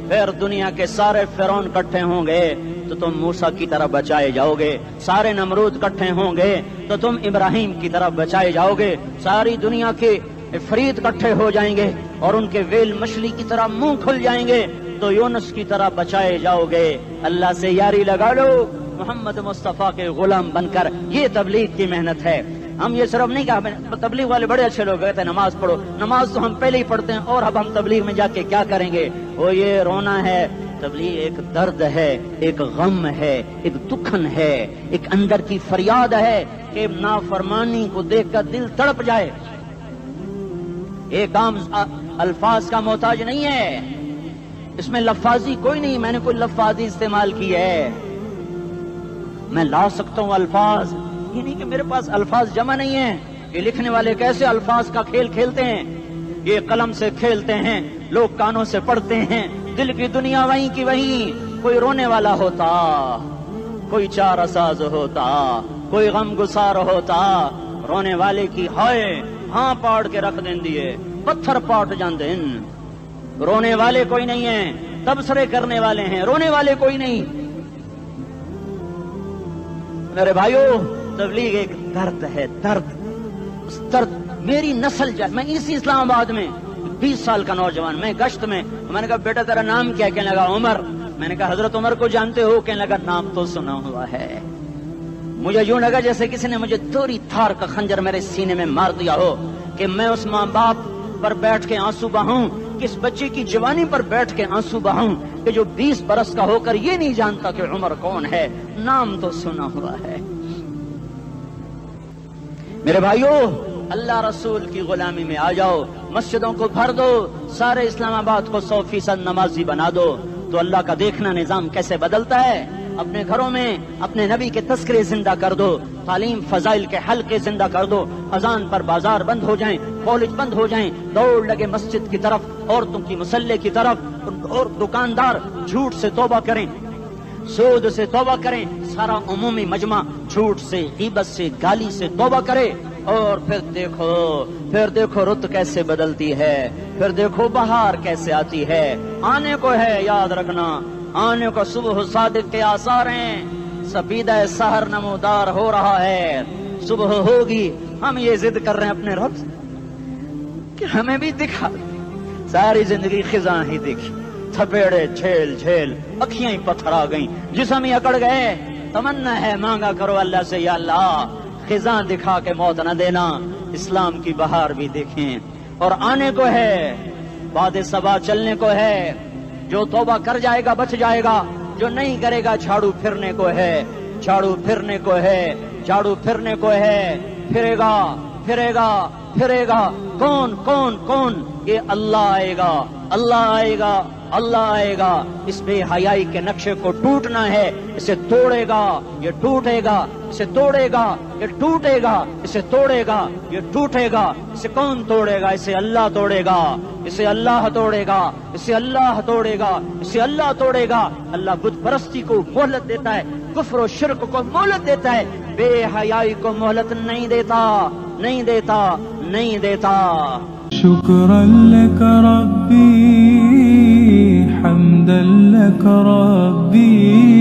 پھر دنیا کے سارے فرعون اکٹھے ہوں گے تو تم موسیٰ کی طرف بچائے جاؤ گے، سارے نمرود اکٹھے ہوں گے تو تم ابراہیم کی طرف بچائے جاؤ گے، ساری دنیا کے افریت اکٹھے ہو جائیں گے اور ان کے ویل مچھلی کی طرح منہ کھل جائیں گے تو یونس کی طرح بچائے جاؤ گے۔ اللہ سے یاری لگا لو، محمد مصطفیٰ کے غلام بن کر، یہ تبلیغ کی محنت ہے۔ ہم یہ صرف نہیں کہا، تبلیغ والے بڑے اچھے لوگ کہتے ہیں نماز پڑھو، نماز تو ہم پہلے ہی پڑھتے ہیں، اور اب ہم تبلیغ میں جا کے کیا کریں گے؟ وہ یہ رونا ہے، تبلیغ ایک درد ہے، ایک غم ہے، ایک دکھن ہے، ایک اندر کی فریاد ہے کہ نافرمانی کو دیکھ کر دل تڑپ جائے۔ ایک عام الفاظ کا محتاج نہیں ہے، اس میں لفاظی کوئی نہیں، میں نے کوئی لفاظی استعمال کی ہے، میں لا سکتا ہوں الفاظ، یہ نہیں کہ میرے پاس الفاظ جمع نہیں ہیں۔ یہ لکھنے والے کیسے الفاظ کا کھیل کھیلتے ہیں، یہ قلم سے کھیلتے ہیں، لوگ کانوں سے پڑھتے ہیں، دل کی دنیا وہیں کی وہیں، کوئی رونے والا ہوتا، کوئی چارہ ساز ہوتا، کوئی غم گسار ہوتا رونے والے کی ہائے ہاں پاڑ کے رکھ دیں دیے پتھر پاٹ جاندے ان رونے والے کوئی نہیں ہیں تبصرے کرنے والے ہیں رونے والے کوئی نہیں میرے بھائیو تبلیغ ایک درد ہے درد اس درد میری نسل میں اسی اسلام آباد میں 20 سال کا نوجوان میں گشت میں نے کہا بیٹا تیرا نام کیا کہنے لگا عمر میں نے کہا حضرت عمر کو جانتے ہو کہنے لگا نام تو سنا ہوا ہے مجھے یوں لگا جیسے کسی نے مجھے دوری تھار کا خنجر میرے سینے میں مار دیا ہو کہ میں اس ماں باپ پر بیٹھ کے آنسو بہاؤں کس بچے کی جوانی پر بیٹھ کے آنسو بہاؤں کہ جو 20 برس کا ہو کر یہ نہیں جانتا کہ عمر کون ہے نام تو سنا ہوا ہے میرے بھائیو اللہ رسول کی غلامی میں آ جاؤ مسجدوں کو بھر دو سارے اسلام آباد کو 100% نمازی بنا دو تو اللہ کا دیکھنا نظام کیسے بدلتا ہے اپنے گھروں میں اپنے نبی کے تذکرے زندہ کر دو تعلیم فضائل کے حلقے زندہ کر دو اذان پر بازار بند ہو جائیں کالج بند ہو جائیں دوڑ لگے مسجد کی طرف عورتوں کی مسلح کی طرف اور دکاندار جھوٹ سے توبہ کریں سود سے توبہ کریں سارا عمومی مجمع جھوٹ سے غیبت سے گالی سے توبہ کرے اور پھر دیکھو رت کیسے بدلتی ہے پھر دیکھو بہار کیسے آتی ہے آنے کو ہے یاد رکھنا آنے کو صبح صادق کے آثار ہیں سپیدہ سحر نمودار ہو رہا ہے صبح ہوگی ہم یہ ضد کر رہے ہیں اپنے رب سے کہ ہمیں بھی دکھا ساری زندگی خزاں ہی دیکھی تھپیڑے جھیل جھیل اکھیاں ہی پتھر آ گئیں جسم ہی اکڑ گئے تمنا ہے مانگا کرو اللہ سے یا اللہ خزاں دکھا کے موت نہ دینا اسلام کی بہار بھی دیکھیں اور آنے کو ہے باد صبا چلنے کو ہے جو توبہ کر جائے گا بچ جائے گا جو نہیں کرے گا جھاڑو پھرنے کو ہے جھاڑو پھرنے کو ہے جھاڑو پھرنے کو ہے پھرے گا پھرے گا پھرے گا کون کون کون یہ اللہ آئے گا اللہ آئے گا اللہ آئے گا اس بے حیائی کے نقشے کو ٹوٹنا ہے اسے توڑے گا یہ ٹوٹے گا اسے توڑے گا یہ ٹوٹے گا اسے توڑے گا یہ ٹوٹے گا اسے کون توڑے گا اسے اللہ توڑے گا اسے اللہ توڑے گا اسے اللہ توڑے گا اسے اللہ توڑے گا اللہ بت پرستی کو مہلت دیتا ہے کفر و شرک کو مہلت دیتا ہے بے حیائی کو مہلت نہیں دیتا نہیں دیتا نہیں دیتا شكرا لك ربي حمدا لك ربي